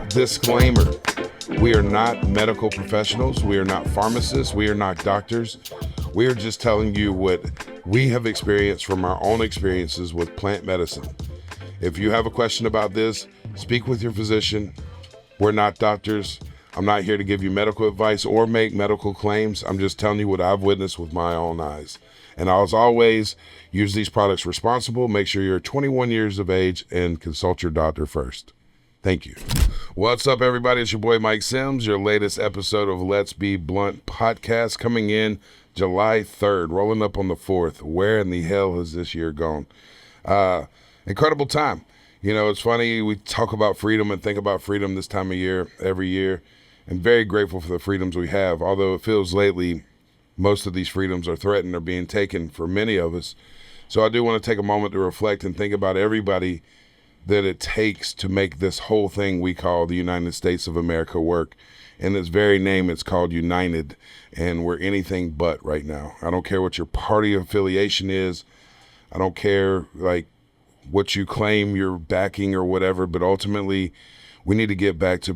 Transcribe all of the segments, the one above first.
Disclaimer: we are not medical professionals. We are not pharmacists. We are not doctors. We are just telling you what we have experienced from our own experiences with plant medicine. If you have a question about this, speak with your physician. We're not doctors. I'm not here to give you medical advice or make medical claims. I'm just telling you what I've witnessed with my own eyes. And as always, use these products responsible. Make sure you're 21 years of age and consult your doctor first. Thank you. What's up, everybody? It's your boy Mike Sims, your latest episode of Let's Be Blunt podcast, coming in July 3rd, rolling up on the 4th. Where in the hell has this year gone? Incredible time. You know, it's funny, we talk about freedom and think about freedom this time of year, every year. I'm very grateful for the freedoms we have, although it feels lately most of these freedoms are threatened or being taken for many of us. So I do want to take a moment to reflect and think about everybody that it takes to make this whole thing we call the United States of America work. In its very name, it's called United, and we're anything but right now. I don't care what your party affiliation is. I don't care what you claim you're backing or whatever, but ultimately we need to get back to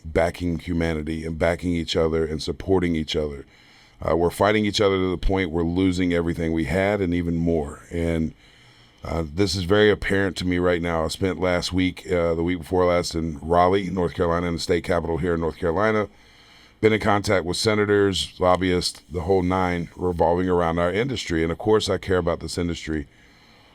backing humanity and backing each other and supporting each other. We're fighting each other to the point we're losing everything we had and even more. And this is very apparent to me right now. I spent last week, the week before last, in Raleigh, North Carolina, in the state capital here in North Carolina. Been in contact with senators, lobbyists, the whole nine, revolving around our industry. And of course, I care about this industry,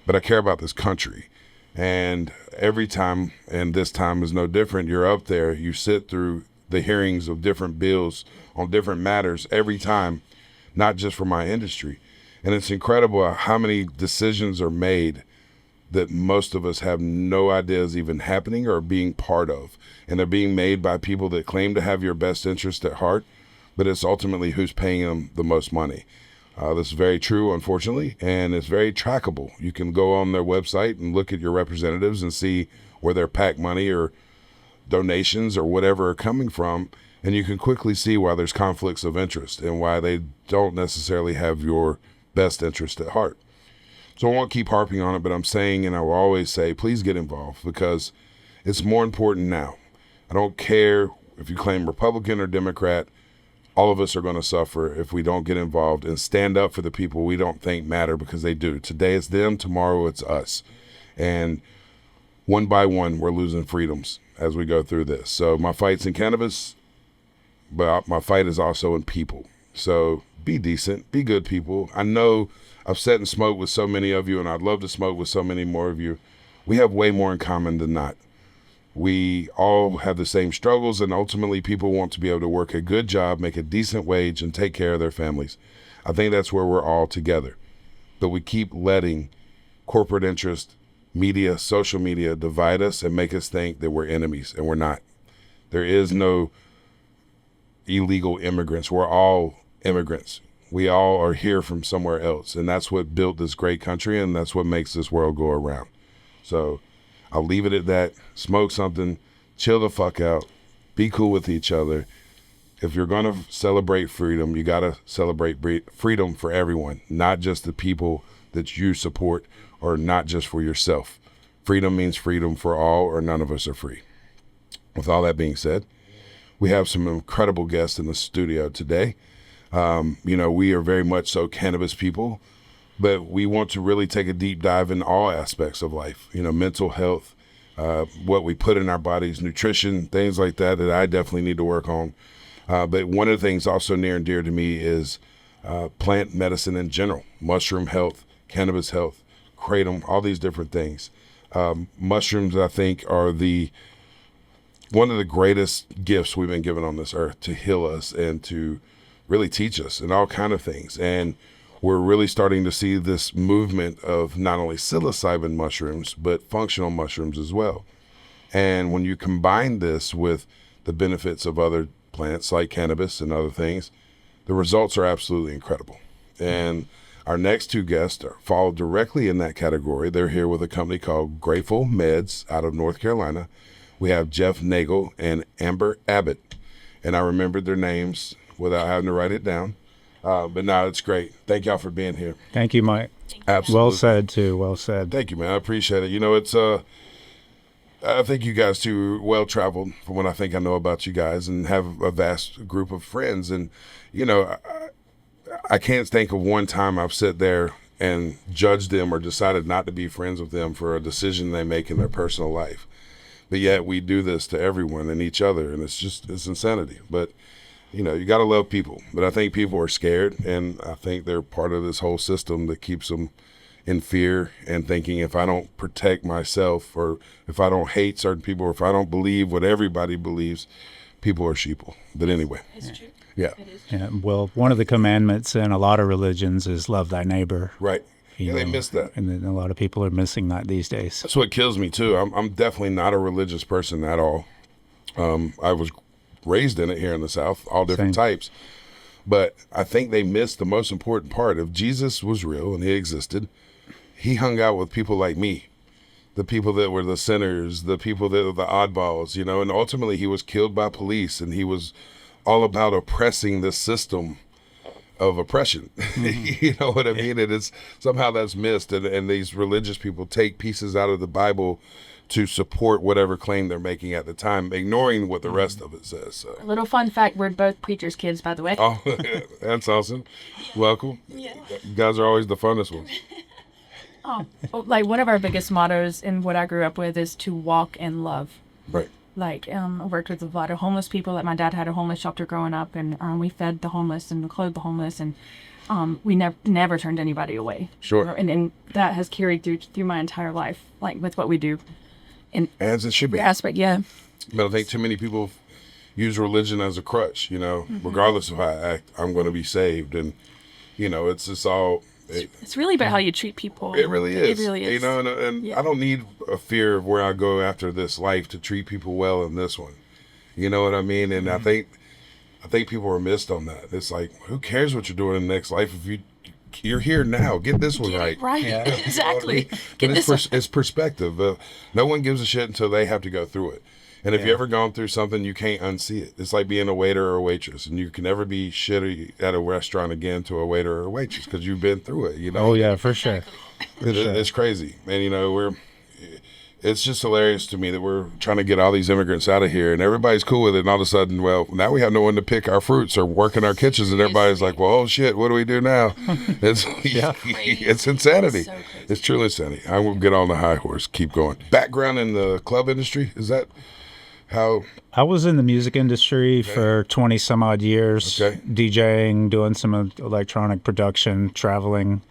but I care about this country. And every time, and this time is no different, you're up there, you sit through the hearings of different bills on different matters every time, not just for my industry. And it's incredible how many decisions are made that most of us have no idea is even happening or being part of. And they're being made by people that claim to have your best interest at heart, but it's ultimately who's paying them the most money. This is very true, unfortunately, and it's very trackable. You can go on their website and look at your representatives and see where their PAC money or donations or whatever are coming from, and you can quickly see why there's conflicts of interest and why they don't necessarily have your best interest at heart. So I won't keep harping on it, but I'm saying, and I will always say, please get involved, because it's more important now. I don't care if you claim Republican or Democrat. All of us are going to suffer if we don't get involved and stand up for the people we don't think matter, because they do. Today it's them, tomorrow it's us. And one by one, we're losing freedoms as we go through this. So my fight's in cannabis, but my fight is also in people. So be decent, be good people. I know I've sat and smoked with so many of you, and I'd love to smoke with so many more of you. We have way more in common than not. We all have the same struggles, and ultimately people want to be able to work a good job, make a decent wage, and take care of their families. I think that's where we're all together. But we keep letting corporate interest, media, social media divide us and make us think that we're enemies, and we're not. There is no illegal immigrants. We're all immigrants. We all are here from somewhere else, and that's what built this great country, and that's what makes this world go around. So I'll leave it at that. Smoke something, chill the fuck out, be cool with each other. If you're going to celebrate freedom, you got to celebrate freedom for everyone, not just the people that you support, or not just for yourself. Freedom means freedom for all, or none of us are free. With all that being said, we have some incredible guests in the studio today. We are very much so cannabis people, but we want to really take a deep dive in all aspects of life, mental health, what we put in our bodies, nutrition, things like that I definitely need to work on. But one of the things also near and dear to me is plant medicine in general, mushroom health, cannabis health, kratom, all these different things. Mushrooms, I think, are one of the greatest gifts we've been given on this earth to heal us and to really teach us and all kind of things. And we're really starting to see this movement of not only psilocybin mushrooms, but functional mushrooms as well. And when you combine this with the benefits of other plants like cannabis and other things, the results are absolutely incredible. And our next two guests fall directly in that category. They're here with a company called Grateful Meds out of North Carolina. We have Jeff Nagel and Amber Abbott. And I remembered their names without having to write it down. But no, it's great. Thank y'all for being here. Thank you, Mike. Absolutely. Well said, too. Well said. Thank you, man. I appreciate it. You know, it's I think you guys too well traveled from what I think I know about you guys, and have a vast group of friends. And you know, I can't think of one time I've sat there and judged them or decided not to be friends with them for a decision they make in their personal life. But yet we do this to everyone and each other, and it's insanity. But you know, you got to love people. But I think people are scared, and I think they're part of this whole system that keeps them in fear and thinking, if I don't protect myself, or if I don't hate certain people, or if I don't believe what everybody believes, people are sheeple. But anyway. It's true. Yeah. It is. Yeah, well, one of the commandments in a lot of religions is love thy neighbor. Right. You Yeah, they know, miss that. And then a lot of people are missing that these days. That's what kills me too. I'm definitely not a religious person at all. I was raised in it here in the South, all different Same. types. But I think they missed the most important part. If Jesus was real and he existed, he hung out with people like me, the people that were the sinners, the people that were the oddballs, you know, and ultimately he was killed by police, and he was all about oppressing the system of oppression. You know what I mean? And it's somehow that's missed, and these religious people take pieces out of the Bible to support whatever claim they're making at the time, ignoring what the rest of it says. So. A little fun fact, we're both preachers' kids, by the way. Oh, that's awesome. Welcome. Yeah. You guys are always the funnest ones. Like, one of our biggest mottos in what I grew up with is to walk in love. Right. Like, I worked with a lot of homeless people. Like, my dad had a homeless shelter growing up, and we fed the homeless and clothed the homeless, and we never turned anybody away. Sure. And that has carried through my entire life, like with what we do. As it should be. Aspect, yeah. But I think too many people use religion as a crutch, you know, regardless of how I act, I'm going to be saved. And, you know, it's just all... It's really about how you treat people. It really is. It really is. You know, and Yeah. I don't need a fear of where I go after this life to treat people well in this one. You know what I mean? And I think people are missed on that. It's like, who cares what you're doing in the next life if you're here now? Get this one right. Right. Yeah. Exactly. But Get this. it's perspective. No one gives a shit until they have to go through it. And if you ever gone through something, you can't unsee it. It's like being a waiter or a waitress, and you can never be shitty at a restaurant again to a waiter or a waitress because you've been through it. You know. Oh, yeah, for sure. It's crazy, and you know it's just hilarious to me that we're trying to get all these immigrants out of here, and everybody's cool with it. And all of a sudden, well, now we have no one to pick our fruits or work in our kitchens, and everybody's like, "Well, oh shit, what do we do now?" It's it's insanity. So crazy. It's truly insanity. I will get on the high horse. Keep going. Background in the club industry, is that how? I was in the music industry for 20 some odd years, Okay. DJing, doing some electronic production, traveling.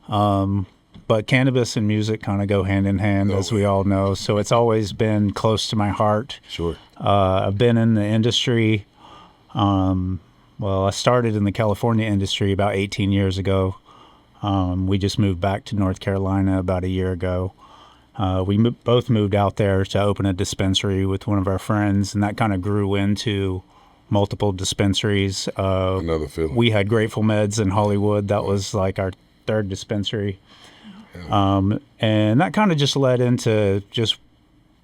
But cannabis and music kind of go hand in hand, as we all know. So it's always been close to my heart. Sure. I've been in the industry. Well, I started in the California industry about 18 years ago. We just moved back to North Carolina about a year ago. We both moved out there to open a dispensary with one of our friends, and that kind of grew into multiple dispensaries. Another feeling. We had Grateful Meds in Hollywood. That was like our third dispensary. And that kind of just led into just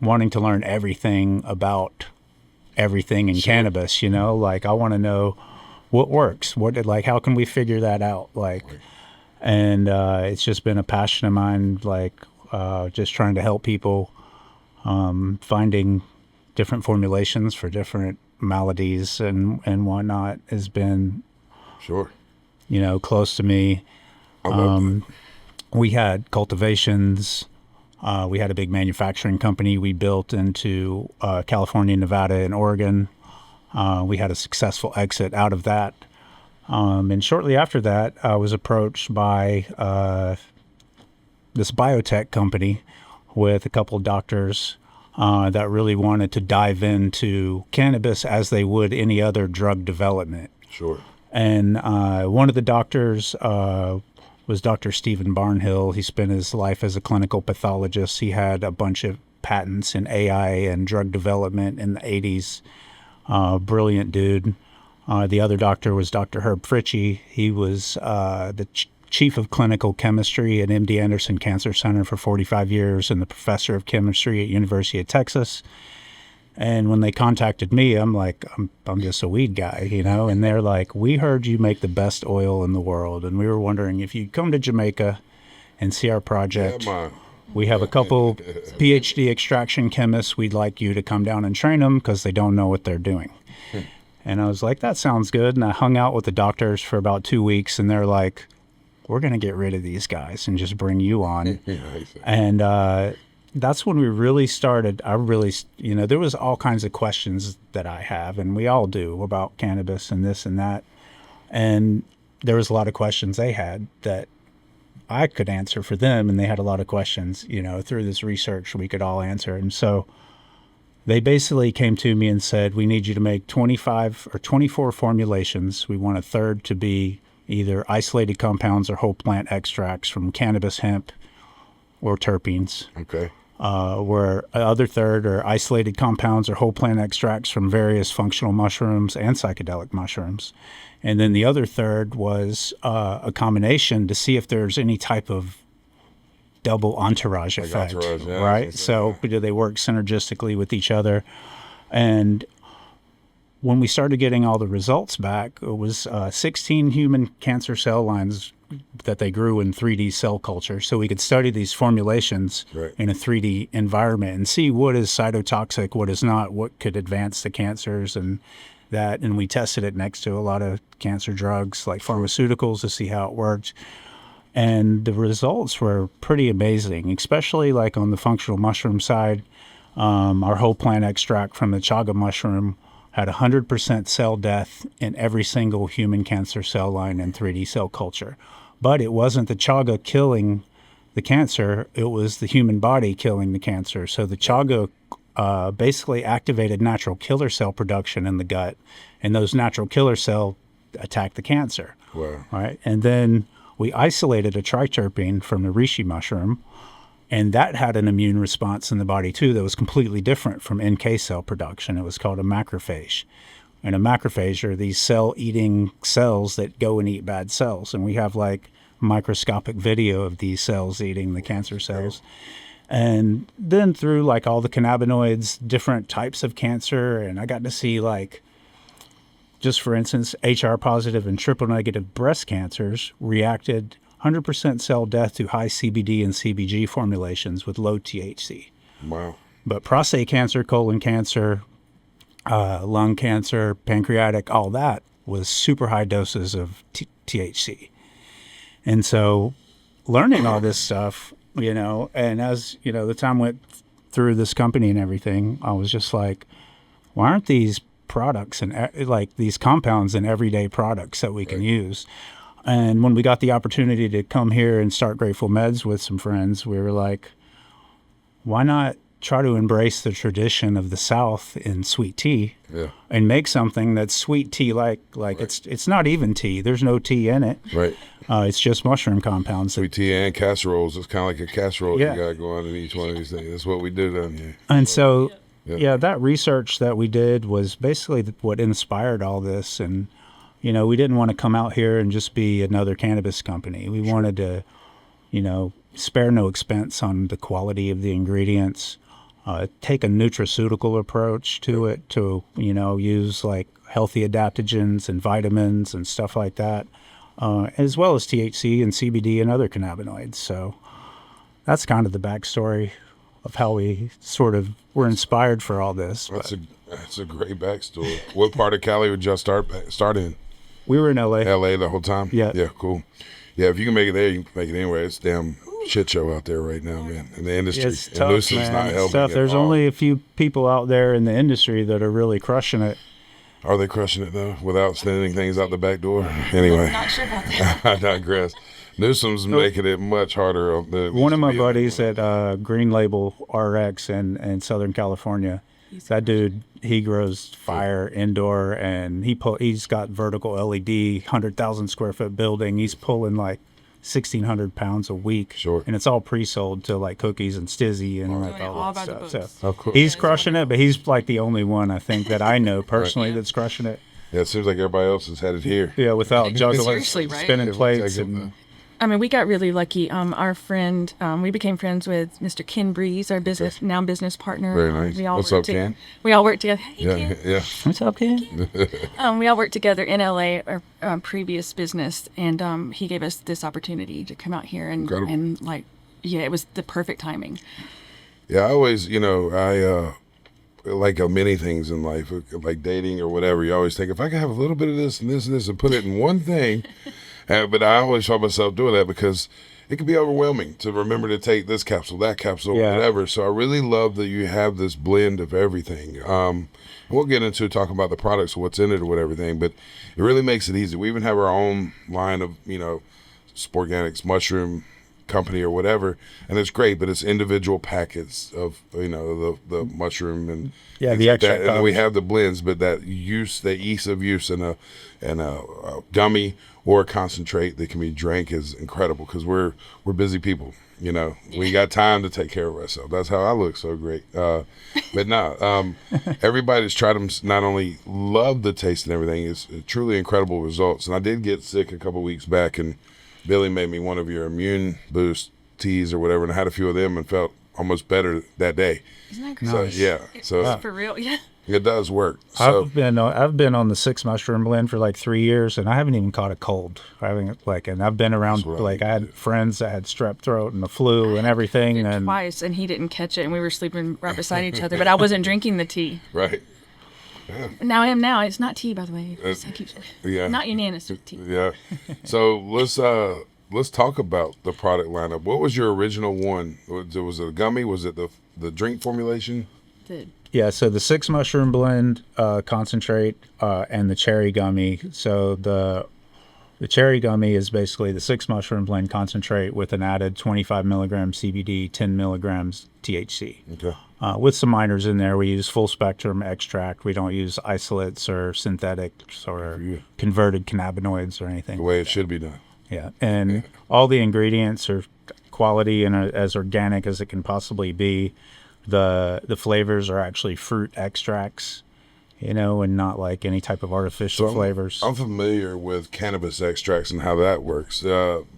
wanting to learn everything about everything in cannabis, you know? Like, I want to know what works, how can we figure that out? And it's just been a passion of mine, just trying to help people, finding different formulations for different maladies and whatnot has been, Sure. you know, close to me. I love that. We had cultivations. We had a big manufacturing company we built into California, Nevada, and Oregon. We had a successful exit out of that. And shortly after that, I was approached by this biotech company with a couple of doctors that really wanted to dive into cannabis as they would any other drug development. Sure. And one of the doctors was Dr. Stephen Barnhill. He spent his life as a clinical pathologist. He had a bunch of patents in AI and drug development in the 80s. Brilliant dude. The other doctor was Dr. Herb Fritchie. He was the chief of clinical chemistry at MD Anderson Cancer Center for 45 years and the professor of chemistry at University of Texas. And when they contacted me, I'm like, I'm just a weed guy, you know? And they're like, we heard you make the best oil in the world. And we were wondering if you'd come to Jamaica and see our project. Yeah, man. We have a couple PhD extraction chemists. We'd like you to come down and train them because they don't know what they're doing. And I was like, that sounds good. And I hung out with the doctors for about 2 weeks, and they're like, we're going to get rid of these guys and just bring you on. And that's when we really started. There was all kinds of questions that I have, and we all do, about cannabis and this and that. And there was a lot of questions they had that I could answer for them, and they had a lot of questions, through this research we could all answer. And so they basically came to me and said, we need you to make 25 or 24 formulations. We want a third to be either isolated compounds or whole plant extracts from cannabis, hemp, or terpenes. Okay. Where other third are isolated compounds or whole plant extracts from various functional mushrooms and psychedelic mushrooms. And then the other third was a combination to see if there's any type of double entourage effect, right? So do they work synergistically with each other? And when we started getting all the results back, it was 16 human cancer cell lines that they grew in 3D cell culture. So we could study these formulations in a 3D environment and see what is cytotoxic, what is not, what could advance the cancers and that. And we tested it next to a lot of cancer drugs like pharmaceuticals to see how it worked. And the results were pretty amazing, especially like on the functional mushroom side. Our whole plant extract from the Chaga mushroom had 100% cell death in every single human cancer cell line in 3D cell culture. But it wasn't the Chaga killing the cancer, it was the human body killing the cancer. So the Chaga basically activated natural killer cell production in the gut, and those natural killer cells attacked the cancer. Wow. Right? And then we isolated a triterpene from the reishi mushroom, and that had an immune response in the body too that was completely different from NK cell production. It was called a macrophage. And a macrophage are these cell-eating cells that go and eat bad cells. And we have like microscopic video of these cells eating the cancer cells. And then through like all the cannabinoids, different types of cancer, and I got to see like, just for instance, HR positive and triple negative breast cancers reacted 100% cell death to high CBD and CBG formulations with low THC. Wow. But prostate cancer, colon cancer, lung cancer, pancreatic, all that was super high doses of THC. And so learning all this stuff, and as, the time went through this company and everything, I was just like, why aren't these products and like these compounds in everyday products that we can use? And when we got the opportunity to come here and start Grateful Meds with some friends, we were like, why not try to embrace the tradition of the South in sweet tea and make something that's sweet tea like it's not even tea. There's no tea in it. Right. It's just mushroom compounds. Sweet tea and casseroles. It's kind of like a casserole you got going in each one of these things. That's what we do down here. And so, that research that we did was basically what inspired all this. And, we didn't want to come out here and just be another cannabis company. We wanted to, spare no expense on the quality of the ingredients, take a nutraceutical approach to it, to, use like healthy adaptogens and vitamins and stuff like that, as well as THC and CBD and other cannabinoids. So that's kind of the backstory of how we sort of were inspired for all this. That's a great backstory. What part of Cali would y'all start in? We were in LA. LA the whole time? Yeah. Yeah, cool. Yeah, if you can make it there, you can make it anywhere. It's a damn shit show out there right now, man. In the industry. It's tough, man. Not helping. It's tough. There's only a few people out there in the industry that are really crushing it. Are they crushing it, though, without sending things out the back door? Anyway. Not sure about that. I digress. Newsom's making it much harder. One of my buddies at Green Label RX in Southern California, that dude, he grows fire indoor, and he's got vertical LED, 100,000 square foot building. He's pulling like 1,600 pounds a week. Sure. And it's all pre-sold to like cookies and Stizzy and like all that stuff. So cool. he's crushing it, but he's like the only one I think that I know personally that's crushing it. Yeah, it seems like everybody else is headed here. Yeah, without juggling, Seriously, right? spinning plates and I mean, we got really lucky. Our friend, we became friends with Mr. Ken Breeze, our business partner. Very nice. What's up, Ken? We all worked together. Hey, Yeah, Ken. yeah. What's up, kid? We all worked together in LA, our previous business, and he gave us this opportunity to come out here Incredible. and like, yeah, it was the perfect timing. Yeah, I always, like many things in life, like dating or whatever, you always think, if I could have a little bit of this and this and this and put it in one thing. But I always find myself doing that because it can be overwhelming to remember to take this capsule, that capsule, Yeah. whatever. So I really love that you have this blend of everything. We'll get into talking about the products, what's in it or whatever thing, but it really makes it easy. We even have our own line of, Sporganics mushroom company or whatever, and it's great, but it's individual packets of, the mushroom and Yeah, things the like that. extract And then we powders. have the blends, but the ease of use in a gummy or a concentrate that can be drank is incredible because we're busy people. We got time to take care of ourselves. That's how I look so great. But no, everybody that's tried them not only love the taste and everything, it's truly incredible results. And I did get sick a couple weeks back, and Billy made me one of your immune boost teas or whatever, and I had a few of them and felt almost better that day. Isn't that crazy? So yeah, so For real, yeah. it does work. So I've been on the 6 mushroom blend for like 3 years, and I haven't even caught a cold. And I've been around, That's what I I had friends that had strep throat and the flu and everything, Did it and twice, and he didn't catch it, and we were sleeping right beside each other. But I wasn't drinking the tea. right, Now I am now. It's not tea, by the way. I keep yeah, not unanimous tea. yeah. So let's talk about the product lineup. What was your original one? Was it a gummy? Was it the drink formulation? yeah. So the 6 mushroom blend concentrate and the cherry gummy. So the cherry gummy is basically the 6 mushroom blend concentrate with an added 25 milligrams CBD, 10 milligrams THC. Okay. With some minors in there, we use full spectrum extract. We don't use isolates or synthetics or converted cannabinoids or anything. The way it should be done. Yeah, and all the ingredients are quality and are as organic as it can possibly be. The flavors are actually fruit extracts, and not like any type of artificial flavors. I'm familiar with cannabis extracts and how that works.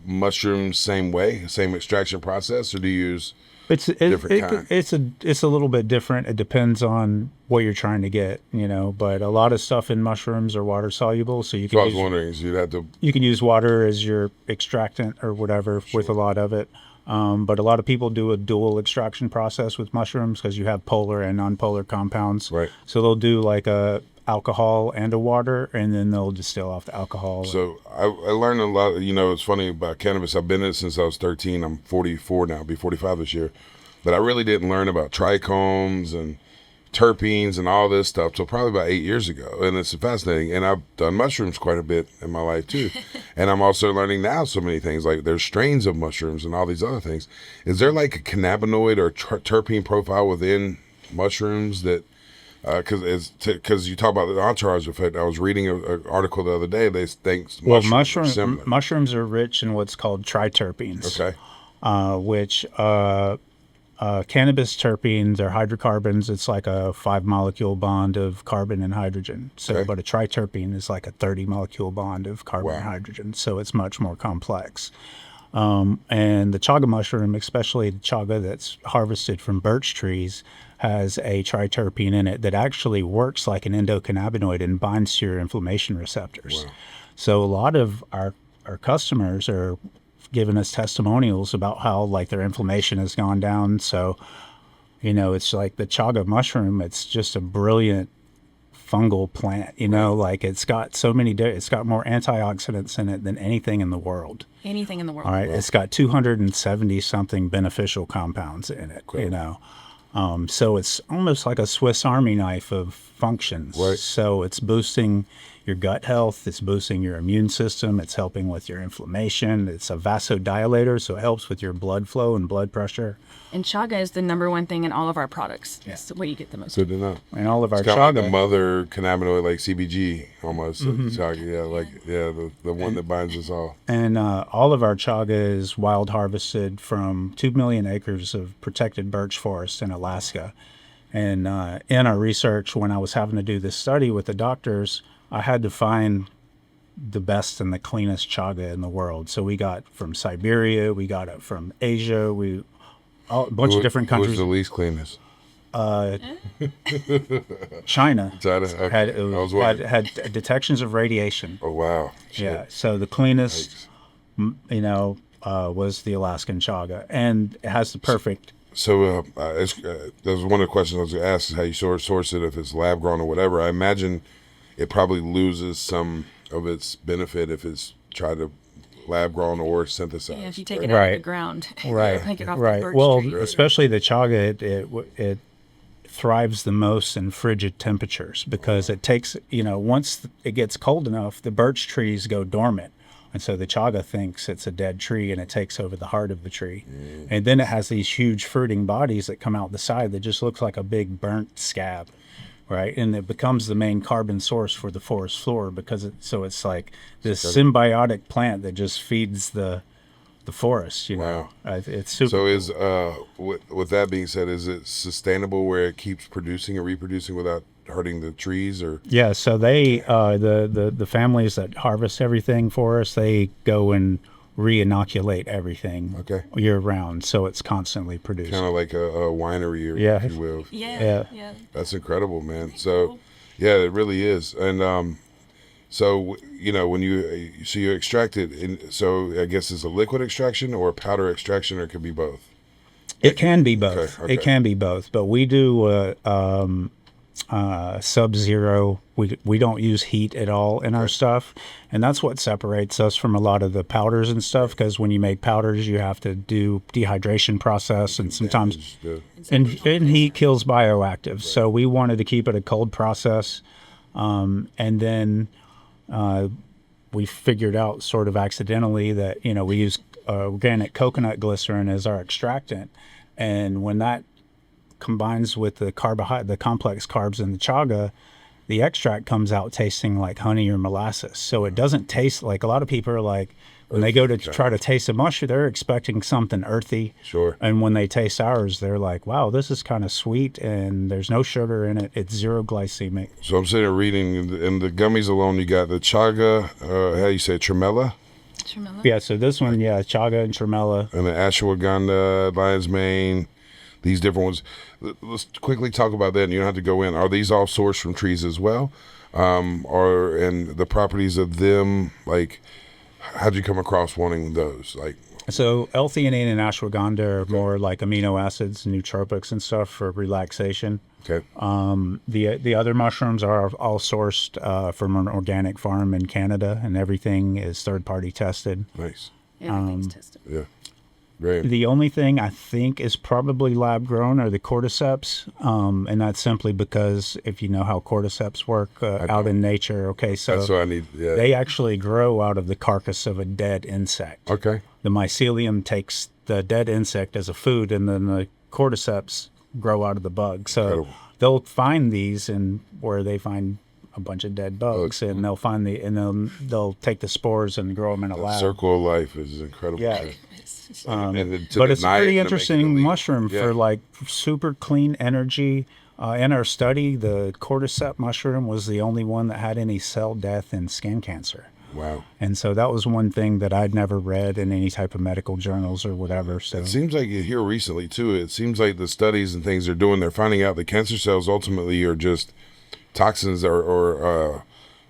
Mushrooms, same way, same extraction process, or do you use different kind? It's a little bit different. It depends on what you're trying to get, But a lot of stuff in mushrooms are water soluble, so you So I can was wondering, so you'd have to. you can use water as your extractant or whatever with a lot of it. But a lot of people do a dual extraction process with mushrooms because you have polar and nonpolar compounds. Right. So they'll do like a alcohol and a water, and then they'll distill off the alcohol. So I learned a lot. It's funny about cannabis. I've been in it since I was 13. I'm 44 now. I'll be 45 this year. But I really didn't learn about trichomes and terpenes and all this stuff till probably about 8 years ago. And it's fascinating. And I've done mushrooms quite a bit in my life too. And I'm also learning now so many things, like there's strains of mushrooms and all these other things. Is there like a cannabinoid or terpene profile within mushrooms that, because you talk about the entourage effect. I was reading an article the other day. They think mushrooms are similar. Mushrooms are rich in what's called triterpenes. Okay. Which cannabis terpenes are hydrocarbons. It's like a 5-molecule bond of carbon and hydrogen. So, Okay. but a triterpene is like a 30-molecule bond of carbon and Wow. hydrogen. So it's much more complex. And the chaga mushroom, especially the chaga that's harvested from birch trees, has a triterpene in it that actually works like an endocannabinoid and binds to your inflammation receptors. Wow. So a lot of our customers are giving us testimonials about how like their inflammation has gone down. So, it's like the chaga mushroom, it's just a brilliant fungal plant, like it's got it's got more antioxidants in it than anything in the world. Anything in the world. All right. It's got 270 something beneficial compounds in it, so it's almost like a Swiss Army knife of functions. Right. So it's boosting your gut health. It's boosting your immune system. It's helping with your inflammation. It's a vasodilator, so it helps with your blood flow and blood pressure. And chaga is the number one thing in all of our products. It's the way you get the most. Good to know. And all of our It's kind of like chaga, the mother cannabinoid, like CBG almost. Chaga, the one that binds us all. and all of our chaga is wild harvested from 2 million acres of protected birch forest in Alaska. And in our research, when I was having to do this study with the doctors, I had to find the best and the cleanest chaga in the world. So we got from Siberia, we got it from Asia, a bunch of different Who was countries. the least cleanest? China China. Okay. had I was wondering. had detections of radiation. Oh wow. Shit. Yeah. So the cleanest, was the Alaskan chaga, and it has the perfect. So that was one of the questions I was going to ask: is how you source it, if it's lab grown or whatever. I imagine it probably loses some of its benefit if it's tried to lab grown or synthesized. Yeah, if you take right? it out of Right. the ground, Right. take it off the Right. birch Well, tree. especially the chaga, it thrives the most in frigid temperatures because it takes, once it gets cold enough, the birch trees go dormant. And so the chaga thinks it's a dead tree and it takes over the heart of the tree. And then it has these huge fruiting bodies that come out the side that just looks like a big burnt scab, right? And it becomes the main carbon source for the forest floor because it's like this symbiotic plant that just feeds the forest, Wow. It's super. So is with that being said, is it sustainable where it keeps producing and reproducing without hurting the trees or? Yeah, so they the families that harvest everything for us, they go and re-inoculate everything year round, so it's constantly produced. Kind of like a winery, or Yeah. if you will. Yeah. That's incredible, man. So, yeah, it really is. And so when you extract it, so I guess it's a liquid extraction or a powder extraction, or it could be both. It can be both. Okay. It can be both, but we do sub-zero. We don't use heat at all in our stuff, and that's what separates us from a lot of the powders and stuff. Because when you make powders, you have to do dehydration process, and sometimes and heat kills bioactives. So we wanted to keep it a cold process, and then we figured out sort of accidentally that we use organic coconut glycerin as our extractant, and when that combines with the complex carbs in the chaga, the extract comes out tasting like honey or molasses. So it doesn't taste like, a lot of people are like, when they go to try to taste a mushroom, they're expecting something earthy. Sure. And when they taste ours, they're like, wow, this is kind of sweet and there's no sugar in it. It's zero glycemic. So I'm sitting here reading, in the gummies alone, you got the chaga, how you say, tremella? Tremella? Yeah, so this one, chaga and tremella. And the ashwagandha, lion's mane, these different ones. Let's quickly talk about that, and you don't have to go in. Are these all sourced from trees as well? And the properties of them, like, how'd you come across wanting those? So L-theanine and ashwagandha are more like amino acids, nootropics and stuff for relaxation. Okay. The other mushrooms are all sourced from an organic farm in Canada, and everything is third-party tested. Nice. Everything's tested. Yeah. Great. The only thing I think is probably lab-grown are the cordyceps, and that's simply because if you know how cordyceps work out in nature, so that's what I need. Yeah. they actually grow out of the carcass of a dead insect. Okay. The mycelium takes the dead insect as a food, and then the cordyceps grow out of the bug. So Incredible. they'll find these where they find a bunch of dead bugs, and they'll find they'll take the spores and grow them in a lab. Circle of life is incredible. Yeah. But it's a pretty interesting mushroom for like super clean energy. In our study, the cordyceps mushroom was the only one that had any cell death and skin cancer. Wow. And so that was one thing that I'd never read in any type of medical journals or whatever. So It seems like here recently too, it seems like the studies and things they're doing, they're finding out that cancer cells ultimately are just toxins or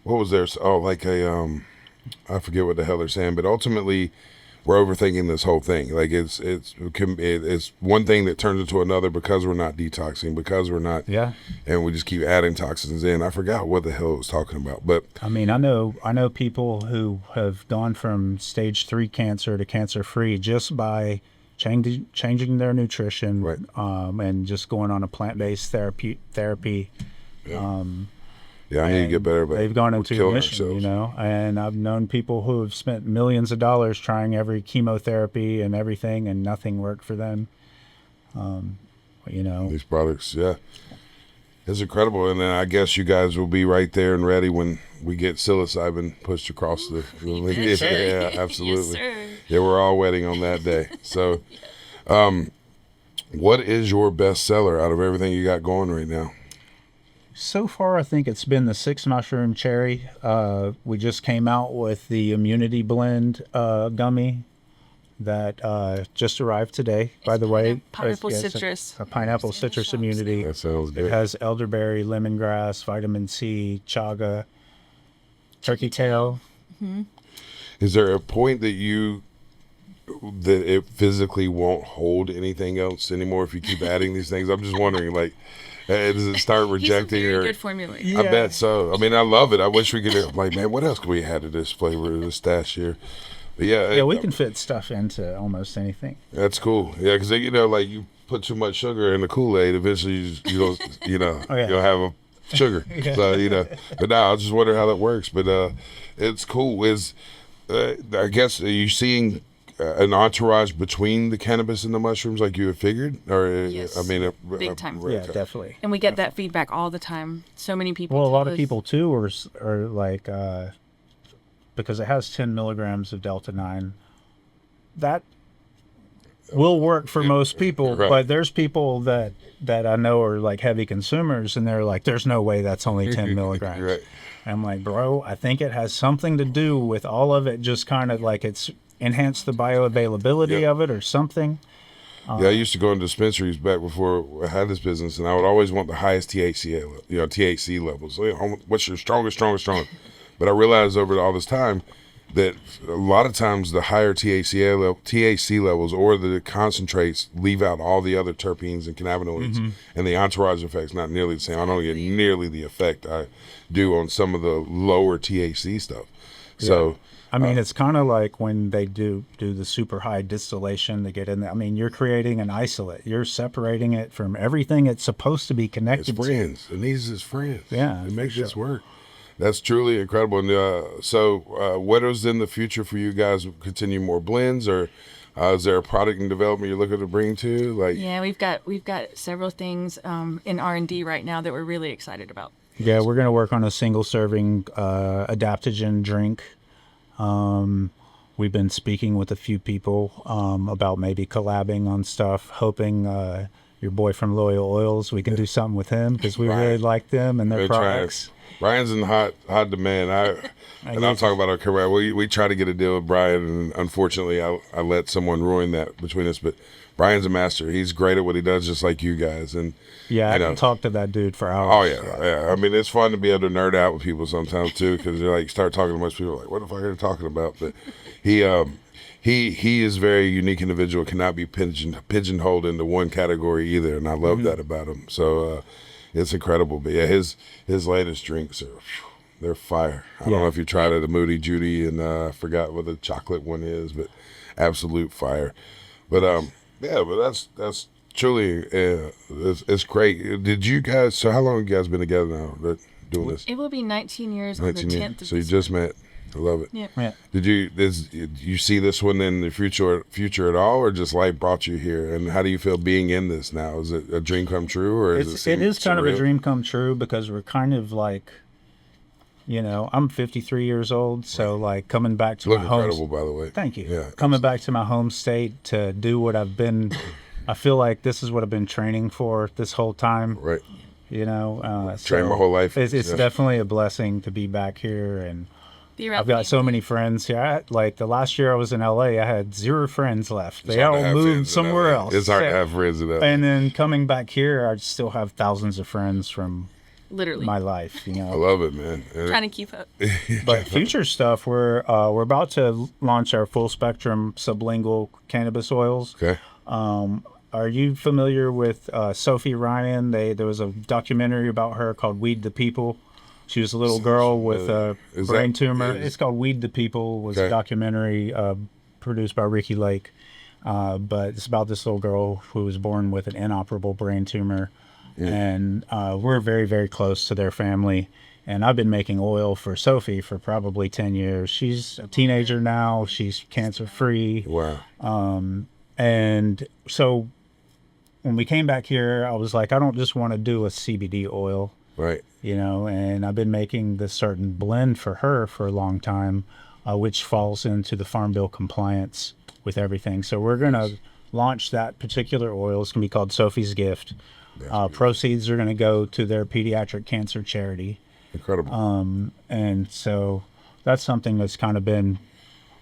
what was there? Oh, like I forget what the hell they're saying, but ultimately we're overthinking this whole thing. Like it's one thing that turns into another because we're not detoxing, because we're not, and we just keep adding toxins in. I forgot what the hell it was talking about, but I mean, I know people who have gone from stage 3 cancer to cancer free just by changing their nutrition, Right. And just going on a plant-based therapy. Yeah, I need to get better. But they've gone into killing remission, ourselves. And I've known people who have spent millions of dollars trying every chemotherapy and everything, and nothing worked for them. These products, it's incredible. And then I guess you guys will be right there and ready when we get psilocybin pushed across the yeah, absolutely. Yes, sir. Yeah, we're all waiting on that day. So, what is your best seller out of everything you got going right now? So far, I think it's been the 6 mushroom cherry. We just came out with the immunity blend gummy that just arrived today, by the way. Pineapple It's citrus. a pineapple It's in the citrus shops immunity. That sounds It good. has elderberry, lemongrass, vitamin C, chaga, turkey tail. Is there a point that it physically won't hold anything else anymore if you keep adding these things? I'm just wondering, like, does it start rejecting? He's a very Or good formulator. Yeah. I bet so. I mean, I love it. I wish we could. Like, man, what else could we add to this flavor of this stash here? But yeah, Yeah, we can fit stuff into almost anything. That's cool. Yeah, because like you put too much sugar in the Kool-Aid, eventually you don't, Oh, yeah. you'll have a sugar. Yeah. So but now I was just wondering how that works. But it's cool. I guess are you seeing an entourage between the cannabis and the mushrooms like you had figured? Or Yes. I mean, Big time. Yeah, definitely. And we get that feedback all the time. So many people. Well, a lot tell of us- people too are like, because it has 10 milligrams of Delta 9, that will work for most people. Right. But there's people that I know are like heavy consumers, and they're like, there's no way that's only 10 milligrams. Right. And I'm like, bro, I think it has something to do with all of it, just kind of like it's enhanced the bioavailability Yeah. of it or something. Yeah, I used to go in dispensaries back before I had this business, and I would always want the highest THC levels. So, what's your strongest? But I realized over all this time that a lot of times the higher THC levels or the concentrates leave out all the other terpenes and cannabinoids, and the entourage effect's not nearly the same. I don't get nearly the effect I do on some of the lower THC stuff. So. I mean, it's kind of like when they do the super high distillation to get in there. I mean, you're creating an isolate. You're separating it from everything it's supposed to be It's connected to. friends. It needs its friends. Yeah, It makes for this work. That's truly incredible. And so what is in the future for you guys? Continue more blends, or is there a product in development you're looking to bring to? Like, Yeah, we've got several things in R&D right now that we're really excited about. Yeah, we're going to work on a single serving adaptogen drink. We've been speaking with a few people about maybe collabing on stuff, hoping your boy from Loyal Oils, we can do something with him because we really like them and their They're products. Brian's in hot demand. I'll talk about our career. We try to get a deal with Brian, and unfortunately, I let someone ruin that between us. But Brian's a master. He's great at what he does, just like you guys. And Yeah, I you know, can talk to that dude for oh hours. yeah. I mean, it's fun to be able to nerd out with people sometimes too, because you're like start talking to most people like, what the fuck are you talking about? But he is a very unique individual. Cannot be pigeonholed into one category either, and I love that about him. So it's incredible. But yeah, his latest drinks they're fire. I don't know if you tried it, the Moody Judy, and I forgot what the chocolate one is, but absolute fire. But yeah, but that's truly it's great. Did you guys? So how long have you guys been together now doing this? It will be 19 years on the 19 10th years. of So you this just met. I love it. Yep. Yeah. Did you see this one in the future at all, or just life brought you here? And how do you feel being in this now? Is it a dream come true, or is It is kind of a surreal? dream come true because we're kind of like, I'm 53 years old, so like coming back to You look my home. incredible, by the way. Thank you. Yeah. Coming back to my home state to do what I've been, I feel like this is what I've been training for this whole time. Right. Train my whole life. It's Yeah. definitely a blessing to be back here, and Be around I've got so people. many friends here. Like the last year I was in LA, I had 0 friends left. It's They hard to all have moved friends in somewhere LA. else. It's hard to have friends in that. And then coming back here, I still have thousands of friends from Literally. my life. I love it, man. And Trying to keep up. But future stuff, we're about to launch our full spectrum sublingual cannabis oils. okay. Are you familiar with Sophie Ryan? There was a documentary about her called "Weed the People." She was a little girl with a Is brain that- tumor. is- It's called "Weed the People." It was Okay. a documentary produced by Ricky Lake, but it's about this little girl who was born with an inoperable brain tumor, and we're very, very close to their family. And I've been making oil for Sophie for probably 10 years. She's a teenager now. She's cancer free. Wow. And so when we came back here, I was like, I don't just want to do a CBD oil, Right. and I've been making this certain blend for her for a long time, which falls into the Farm Bill compliance with everything. So we're going to launch that particular oil. It's going to be called Sophie's Gift. Proceeds are going to go to their pediatric cancer charity. Incredible. And so that's something that's kind of been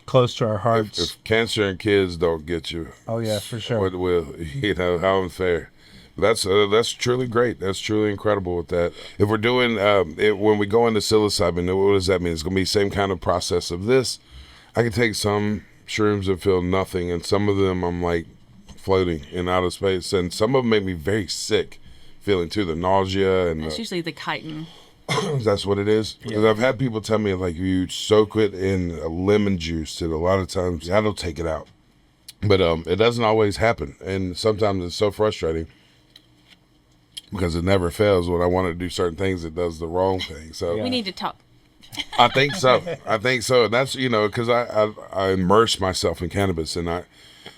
close to our hearts. If cancer and kids don't get you, Oh yeah, for sure. what will? You know, how unfair. That's truly great. That's truly incredible with that. If we're doing when we go into psilocybin, what does that mean? It's gonna be the same kind of process of this. I can take some shrooms and feel nothing, and some of them I'm like floating in outer space, and some of them make me very sick, feeling too, the nausea and It's usually the chitin. that's what it is. Because I've had people tell me like you soak it in lemon juice, and a lot of times that'll take it out, but it doesn't always happen, and sometimes it's so frustrating because it never fails. When I want to do certain things, it does the wrong thing. So We need to talk. I think so. And that's, because I immerse myself in cannabis, and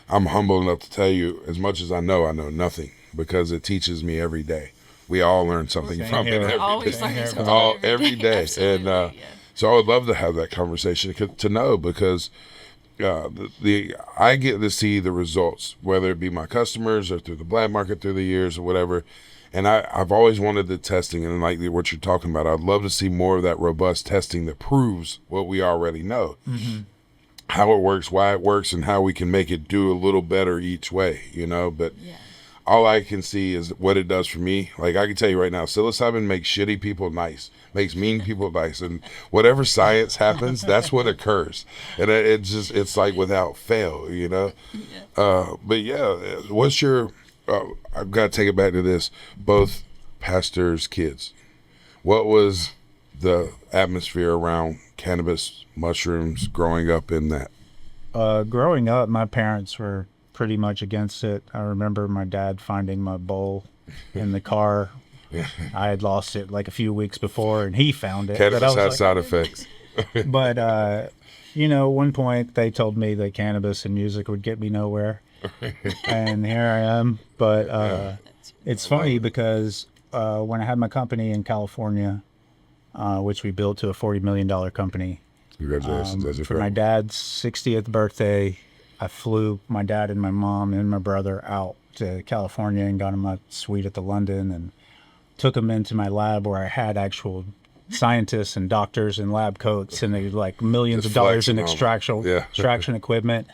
I'm humble enough to tell you, as much as I know nothing, because it teaches me every day. We all learn something Same from here. it every Always day. learning something Every day. Absolutely, And so I would love to have that conversation to know, because I get to see the results, whether it be my customers or through the black market through the years or whatever. And I've always wanted the testing, and like what you're talking about, I'd love to see more of that robust testing that proves what we already know, how it works, why it works, and how we can make it do a little better each way, But all I can see is what it does for me. Like I can tell you right now, psilocybin makes shitty people nice, makes mean people nice, and whatever science happens, that's what occurs, and it's like without fail, But yeah, what's your I've got to take it back to this. Both pastors' kids. What was the atmosphere around cannabis, mushrooms, growing up in that? Growing up, my parents were pretty much against it. I remember my dad finding my bowl in the car. I had lost it like a few weeks before, and he found it. Cannabis has side effects. But, at one point they told me that cannabis and music would get me nowhere. And here I am. But it's funny because when I had my company in California, which we built to a $40 million company, Congratulations. That's for my dad's 60th birthday, I flew my dad and my mom and my brother out to California and got them a suite at the London and took them into my lab where I had actual scientists and doctors in lab coats, and they were like millions Just of dollars in flexing on them. extraction equipment.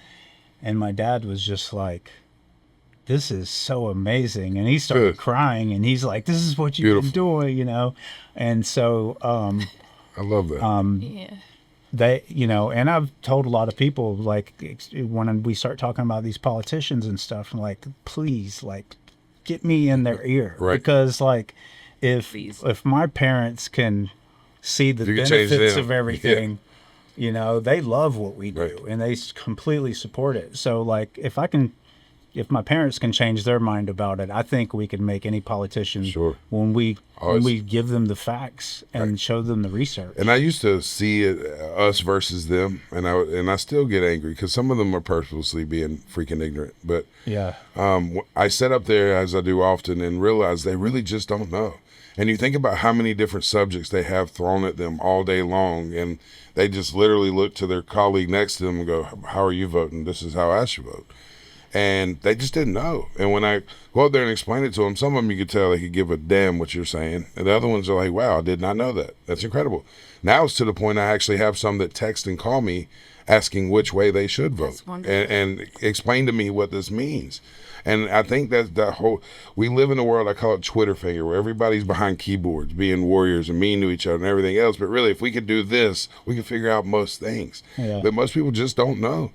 And my dad was just like, this is so amazing. And he started Good. crying, and he's like, this is what you've been doing, And so I love that. they, and I've told a lot of people, like, when we start talking about these politicians and stuff, I'm like, please, like, get me in their ear. Right. Because, like, if Please. my parents can see the You can change benefits them. of everything, they love what we do, Right. and they completely support it. So, like, if my parents can change their mind about it, I think we can make any politician Sure. when we Always. give them the facts and show them the research. And I used to see it, us versus them, and I still get angry because some of them are purposely being freaking ignorant. But Yeah. I sat up there, as I do often, and realized they really just don't know. And you think about how many different subjects they have thrown at them all day long, and they just literally look to their colleague next to them and go, how are you voting? This is how I should vote. And they just didn't know. And when I go out there and explain it to them, some of them you could tell they could give a damn what you're saying. And the other ones are like, wow, I did not know that. That's incredible. Now it's to the point I actually have some that text and call me asking which way they should vote. That's wonderful. And explain to me what this means. And I think we live in a world, I call it Twitter finger, where everybody's behind keyboards, being warriors and mean to each other and everything else. But really, if we could do this, we could figure out most things. Yeah. But most people just don't know.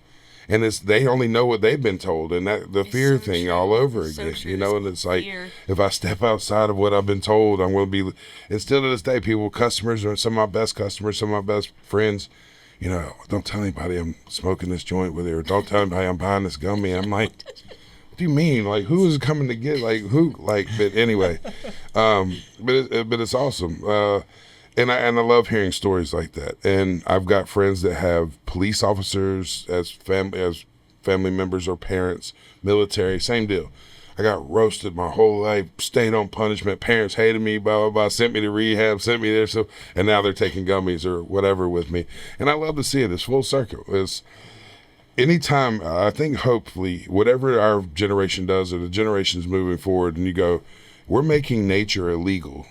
And they only know what they've been told, and that the fear so thing true. all over So again, true. and it's like, Fear. if I step outside of what I've been told, I'm going to be, and still to this day, customers are some of my best customers, some of my best friends, don't tell anybody I'm smoking this joint with you, or don't tell anybody I'm buying this gummy. I'm like, what do you mean? Like, who is coming to get, like, who, like, but anyway, but it's awesome. And I love hearing stories like that. And I've got friends that have police officers as family members or parents, military, same deal. I got roasted my whole life, stayed on punishment. Parents hated me, blah, blah, blah, sent me to rehab, sent me there. And now they're taking gummies or whatever with me. And I love to see it. It's full circle. It's anytime, I think hopefully whatever our generation does or the generations moving forward, and you go, we're making nature illegal.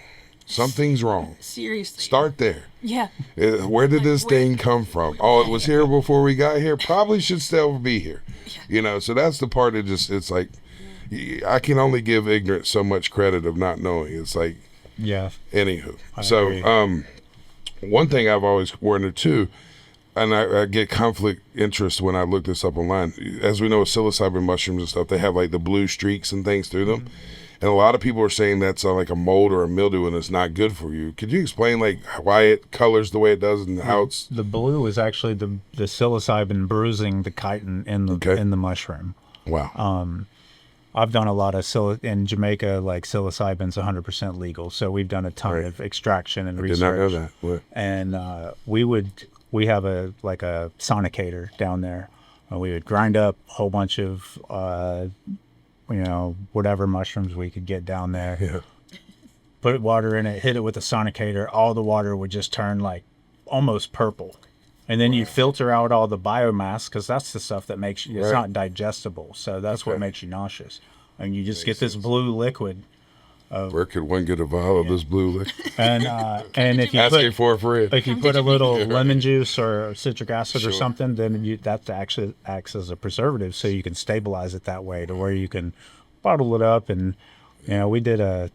Something's wrong. Seriously. Start there. Yeah. Where did this thing come from? Oh, it was here before we got here. Probably should still be here. You know, so that's the part that just, it's like, I can only give ignorance so much credit of not knowing. It's like, Yeah. anywho. I So, agree. one thing I've always wondered too, and I get conflict interest when I look this up online. As we know, with psilocybin mushrooms and stuff, they have like the blue streaks and things through them. And a lot of people are saying that's like a mold or a mildew and it's not good for you. Could you explain like why it colors the way it does and how it's... The blue is actually the psilocybin bruising the chitin in the mushroom. Wow. I've done a lot of in Jamaica, like psilocybin's 100% legal. So we've done a ton of extraction and research. Did not know that. What? And we have a sonicator down there. We would grind up a whole bunch of whatever mushrooms we could get down there. Yeah. Put water in it, hit it with a sonicator. All the water would just turn like almost purple. And then you filter out all the biomass because that's the stuff that makes you, it's not digestible. So that's what makes you nauseous. And you just get this blue liquid. Where could one get a vial of this blue liquid? And if you Asking for a friend. if you put a little lemon juice or citric acid or something, then that actually acts as a preservative, so you can stabilize it that way to where you can bottle it up. And we did a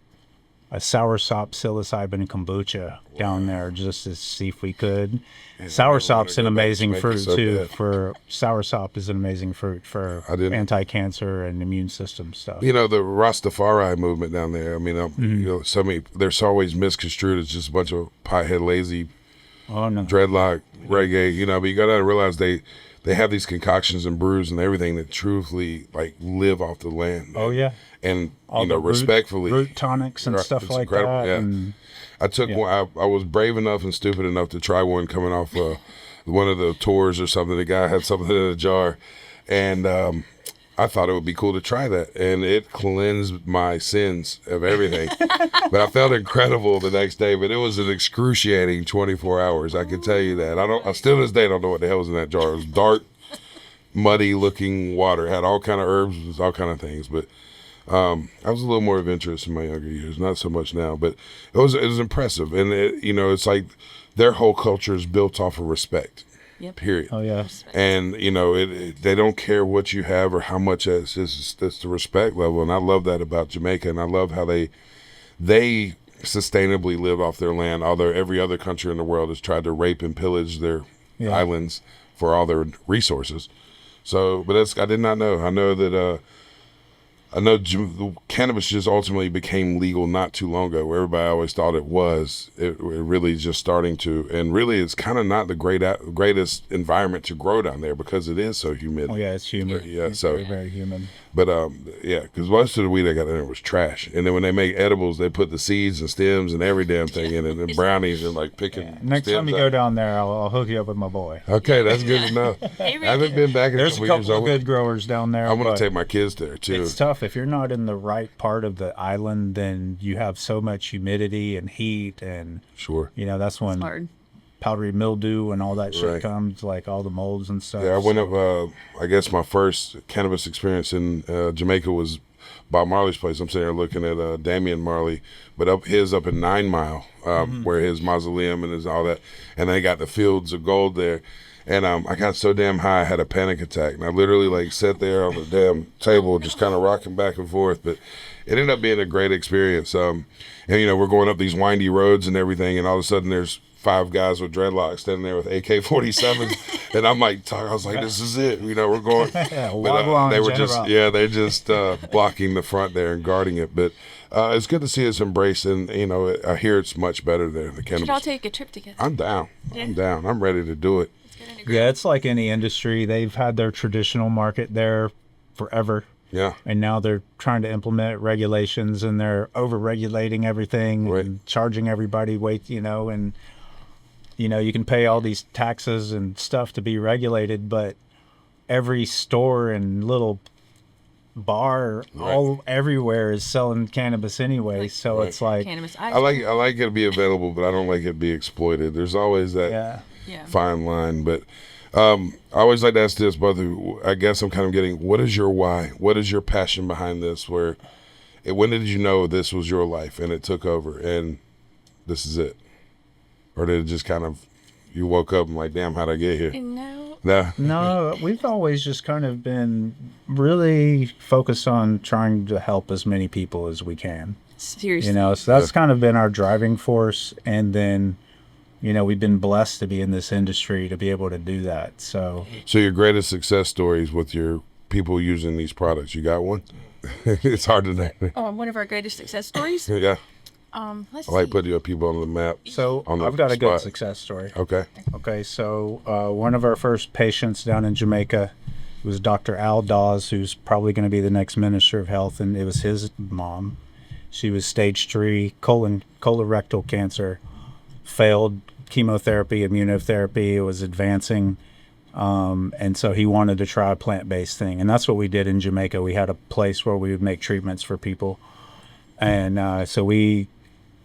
soursop psilocybin kombucha down there just to see if we could. Soursop's an amazing fruit too. Soursop is an amazing fruit for anti-cancer and immune system stuff. You know, the Rastafari movement down there. I mean, there's always misconstrued as just a bunch of pothead, lazy, dreadlock reggae. But you gotta realize they have these concoctions and brews and everything that truthfully like live off the land. Oh yeah. And all the respectfully, root tonics and stuff like incredible. that. Yeah. And I took one. I was brave enough and stupid enough to try one coming off one of the tours or something. The guy had something in a jar, and I thought it would be cool to try that, and it cleansed my sins of everything. But I felt incredible the next day. But it was an excruciating 24 hours. I can tell you that. I still to this day don't know what the hell was in that jar. It was dark, muddy looking water. It had all kind of herbs, all kind of things, but. I was a little more adventurous in my younger years, not so much now, but it was impressive. And it's like their whole culture is built off of respect. Yep. Period. Oh yeah. And they don't care what you have or how much it's the respect level. And I love that about Jamaica, and I love how they sustainably live off their land, although every other country in the world has tried to rape and pillage their islands for all their resources. So, but I did not know. I know that cannabis just ultimately became legal not too long ago, where everybody always thought it was. It really just starting to, and really it's kind of not the greatest environment to grow down there because it is so humid. Oh yeah, it's humid. Yeah, it's so very, very humid. But because most of the weed I got in there was trash, and then when they make edibles, they put the seeds and stems and every damn thing in it, and brownies and like picking. Yeah. Next time you out. go down there, I'll hook you up with my boy. Okay, that's good to know. I haven't been back in There's a couple of years. good growers down there. I want to take my kids there too. It's tough if you're not in the right part of the island. Then you have so much humidity and heat, and that's when hard. Powdery mildew and all that shit comes, like all the molds and stuff. Yeah, I went up. I guess my first cannabis experience in Jamaica was Bob Marley's place. I'm sitting there looking at Damian Marley, but up in 9 Mile, where his mausoleum and all that, and they got the fields of gold there. And I got so damn high, I had a panic attack, and I literally sat there on the damn table, just kind of rocking back and forth. But it ended up being a great experience. And we're going up these windy roads and everything, and all of a sudden there's 5 guys with dreadlocks standing there with AK-47s, and I'm like, I was like, this is it. We're going. But, they were just blocking the front there and guarding it. But it's good to see it's embraced, and I hear it's much better there. The cannabis. We should all take a trip together. I'm down. Yeah. I'm down. I'm ready to do it. Yeah, it's like any industry. They've had their traditional market there forever. Yeah. And now they're trying to implement regulations, and they're over-regulating everything and charging everybody and you can pay all these taxes and stuff to be regulated, but every store and little bar everywhere is selling cannabis anyway. So it's like cannabis. I like it to be available, but I don't like it to be exploited. There's always that fine line. But I always like to ask this, brother. I guess I'm kind of getting, what is your why? What is your passion behind this? when did you know this was your life and it took over and this is it? Or did it just kind of, you woke up and like, damn, how'd I get here? No, we've always just kind of been really focused on trying to help as many people as we can. Seriously. You know, so that's kind of been our driving force. And then, you know, we've been blessed to be in this industry to be able to do that. So your greatest success stories with your people using these products, you got one? It's hard to name. Oh, one of our greatest success stories? Yeah. Let's I like see. putting your people on the map. So on the I've got a good spot. success story. Okay. Okay, so one of our first patients down in Jamaica was Dr. Al Dawes, who's probably going to be the next Minister of Health, and it was his mom. She was stage 3 colorectal cancer, failed chemotherapy, immunotherapy. It was advancing, and so he wanted to try a plant-based thing, and that's what we did in Jamaica. We had a place where we would make treatments for people, and so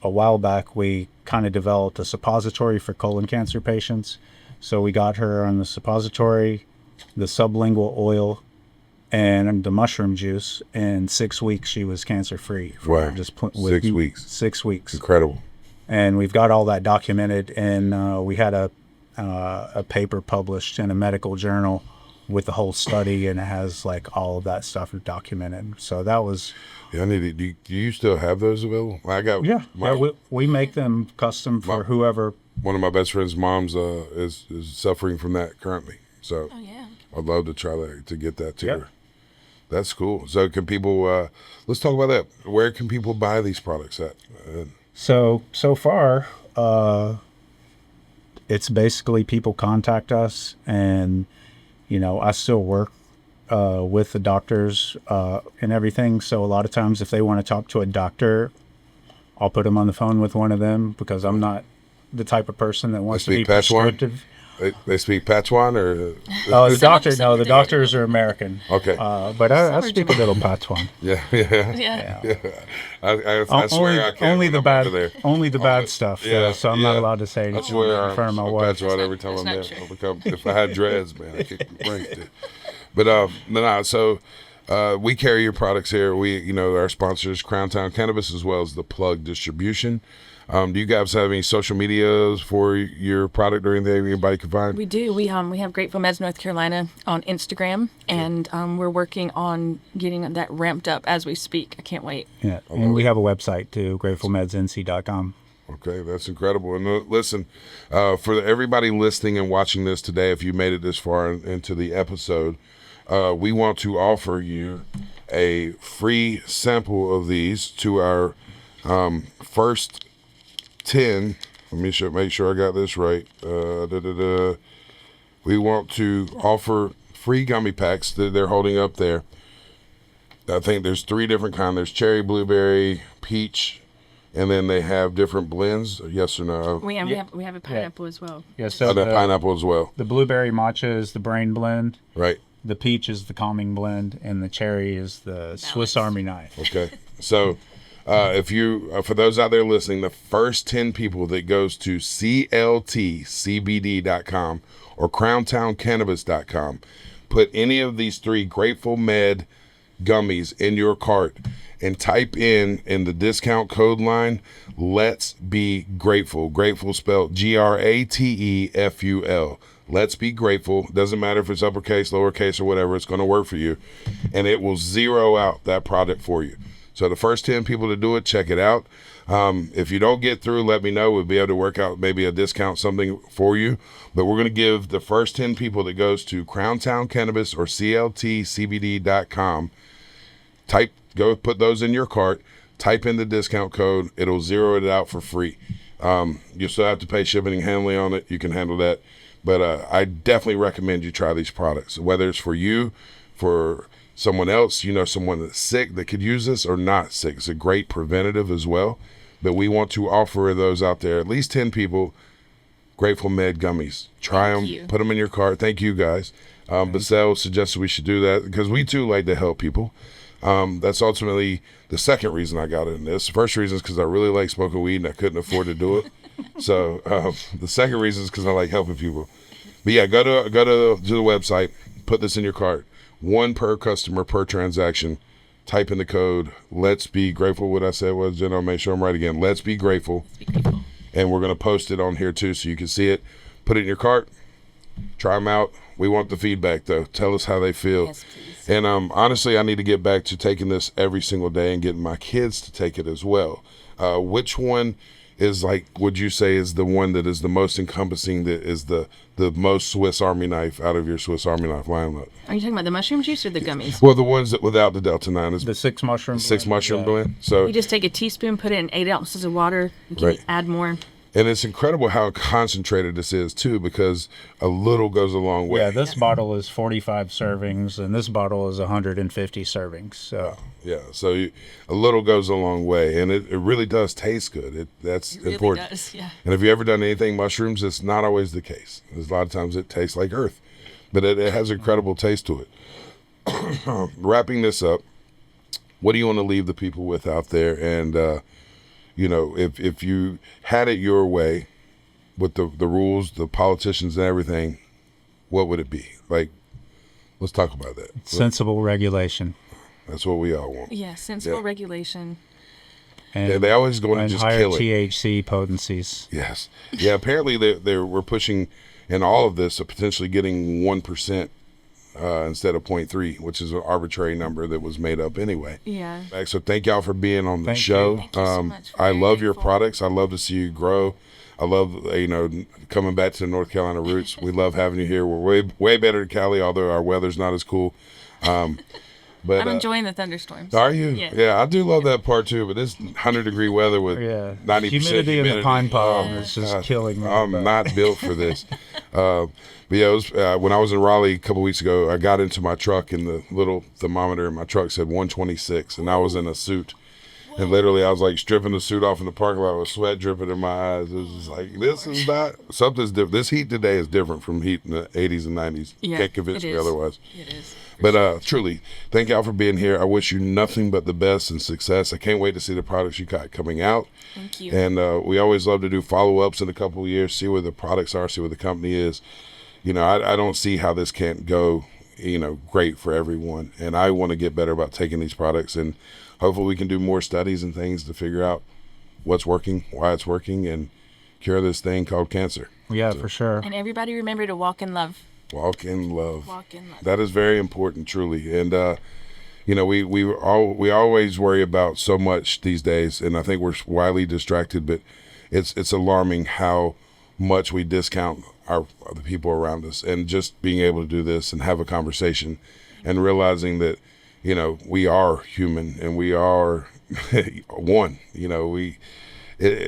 a while back, we kind of developed a suppository for colon cancer patients. So we got her on the suppository, the sublingual oil, and the mushroom juice. In 6 weeks, she was cancer-free. Wow. 6 weeks. 6 weeks. Incredible. And we've got all that documented. And we had a paper published in a medical journal with the whole study, and it has like all of that stuff documented. So that was... Yeah, I need to, do you still have those available? I got we make them custom for whoever. One of my best friend's moms is suffering from that currently. So I'd love to try to get that to her. That's cool. So can people, let's talk about that. Where can people buy these products at? So far, it's basically people contact us, and, you know, I still work with the doctors and everything. So a lot of times if they want to talk to a doctor, I'll put them on the phone with one of them, because I'm not the type of person that wants to be prescriptive. They speak Patois or? The doctors are American. Okay. But I speak a little Patois. Yeah. I swear I can't. Only the bad stuff. So I'm not allowed to say anything. I swear in front of my wife. Patois every time I'm there. If I had dreads, man, I could bring it. But so we carry your products here. Our sponsors, Crown Town Cannabis, as well as the Plug Distribution. Do you guys have any social medias for your product or anything anybody can find? We do. We have Grateful Meds North Carolina on Instagram, and we're working on getting that ramped up as we speak. I can't wait. Yeah, and we have a website too, gratefulmedsnc.com. Okay, that's incredible. And listen, for everybody listening and watching this today, if you made it this far into the episode, we want to offer you a free sample of these to our first 10. Let me make sure I got this right. We want to offer free gummy packs that they're holding up there. I think there's 3 different kinds. There's cherry, blueberry, peach, and then they have different blends. Yes or no? We have a pineapple as well. Yeah, so the pineapple as well. The blueberry matcha is the brain blend. Right. The peach is the calming blend, and the cherry is the Swiss Army knife. Okay. So if you, for those out there listening, the first 10 people that goes to CLTCBD.com or CrowntownCannabis.com, put any of these 3 Grateful Med gummies in your cart and type in the discount code line, Let's Be Grateful. Grateful spelled GRATEFUL. Let's Be Grateful. Doesn't matter if it's uppercase, lowercase, or whatever. It's going to work for you. And it will zero out that product for you. So the first 10 people to do it, check it out. If you don't get through, let me know. We'll be able to work out maybe a discount, something for you. But we're going to give the first 10 people that goes to Crowntown Cannabis or CLTCBD.com, go put those in your cart, type in the discount code. It'll zero it out for free. You still have to pay shipping and handling on it. You can handle that. But I definitely recommend you try these products, whether it's for you, for someone else, someone that's sick that could use this, or not sick. It's a great preventative as well. But we want to offer those out there. At least 10 people, Grateful Med gummies. Try them, put them in your cart. Thank you, guys. Basel suggested we should do that because we too like to help people. That's ultimately the second reason I got in this. The first reason is because I really like smoking weed and I couldn't afford to do it. So the second reason is because I like helping people. But yeah, go to the website, put this in your cart. 1 per customer per transaction. type in the code. Let's be grateful. What I said was, Jen, I'll make sure I'm right again. Let's be grateful. And we're going to post it on here too, so you can see it. Put it in your cart. Try them out. We want the feedback though. Tell us how they feel. Yes, please. And honestly, I need to get back to taking this every single day and getting my kids to take it as well. Which one is, like, would you say is the one that is the most encompassing, that is the most Swiss Army knife out of your Swiss Army knife lineup? Are you talking about the mushroom juice or the gummies? Well, the ones that without the Delta 9 is The 6 mushroom. six blend, mushroom yeah. blend. So, You just take a teaspoon, put it in 8 ounces of water. You can Right. add more. and it's incredible how concentrated this is too, because a little goes a long way. Yeah, this bottle is 45 servings, and this bottle is 150 servings. So Yeah, so a little goes a long way, and it really does taste good. That's It really important. does, yeah. And if you ever done anything mushrooms, it's not always the case. There's a lot of times it tastes like earth, but it has incredible taste to it. Wrapping this up, what do you want to leave the people with out there? And you know, if you had it your way, with the rules, the politicians, and everything, what would it be? Like, let's talk about that. sensible regulation. That's what we all want. Yeah, sensible Yeah. regulation. And, Yeah, they always going to and just higher kill it. THC potencies. Yes. Yeah, apparently we're pushing in all of this of potentially getting 1% instead of 0.3, which is an arbitrary number that was made up anyway. Yeah. So thank y'all for being on the Thank you. show. Thank you so much. I Very love your grateful. products. I love to see you grow. I love, coming back to the North Carolina roots. We love having you here. We're way better than Cali, although our weather's not as cool. But I'm enjoying the thunderstorms. are you? Yeah. I do love that part too. But this 100-degree weather with Yeah, 90% humidity in the pine palm Yeah. is just Gosh, killing me. I'm but- not built for this. But yeah, it was, when I was in Raleigh a couple weeks ago, I got into my truck and the little thermometer in my truck said 126, and I was in a suit. And literally, I was like stripping the suit off in the parking lot with sweat dripping in my eyes. It was just like, this is not, something's different. This heat today is different from heat in the 80s and 90s. Yeah, Can't convince it me is. otherwise. It is. But truly, thank y'all for being here. I wish you nothing but the best and success. I can't wait to see the products you got coming out. Thank you. And we always love to do follow-ups in a couple of years, see where the products are, see where the company is. You know, I don't see how this can't go, great for everyone. And I want to get better about taking these products, and hopefully we can do more studies and things to figure out what's working, why it's working, and cure this thing called cancer. Yeah, for sure. And everybody remember to walk in love. Walk in love. Walk in love. That is very important, truly. And we always worry about so much these days, and I think we're widely distracted. But it's alarming how much we discount the people around us. And just being able to do this and have a conversation, and realizing that we are human and we are one.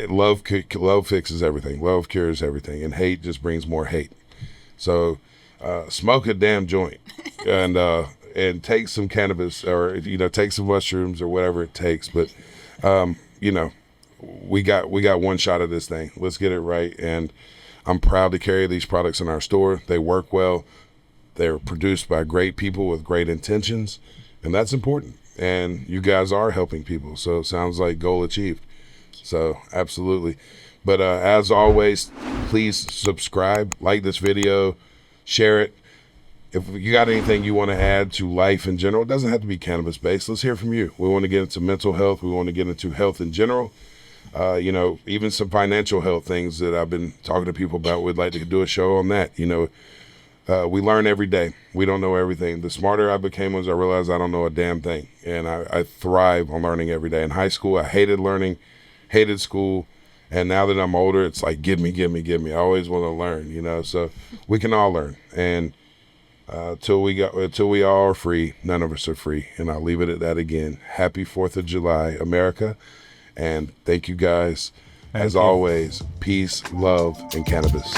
Love fixes everything. Love cures everything, and hate just brings more hate. So. Smoke a damn joint, and take some cannabis, or take some mushrooms or whatever it takes. But we got one shot at this thing. Let's get it right. And I'm proud to carry these products in our store. They work well. They're produced by great people with great intentions, and that's important. And you guys are helping people, so it sounds like goal achieved. So absolutely. But as always, please subscribe, like this video. Share it. If you got anything you want to add to life in general, it doesn't have to be cannabis based. Let's hear from you. We want to get into mental health. We want to get into health in general. Even some financial health things that I've been talking to people about. We'd like to do a show on that. We learn every day. We don't know everything. The smarter I became was I realized I don't know a damn thing. And I thrive on learning every day. In high school, I hated learning, hated school. And now that I'm older, it's like, give me. I always want to learn, so we can all learn. And till we all are free, none of us are free. And I'll leave it at that again. Happy 4th of July, America. And thank you guys. Thank As you. always, peace, love, and cannabis.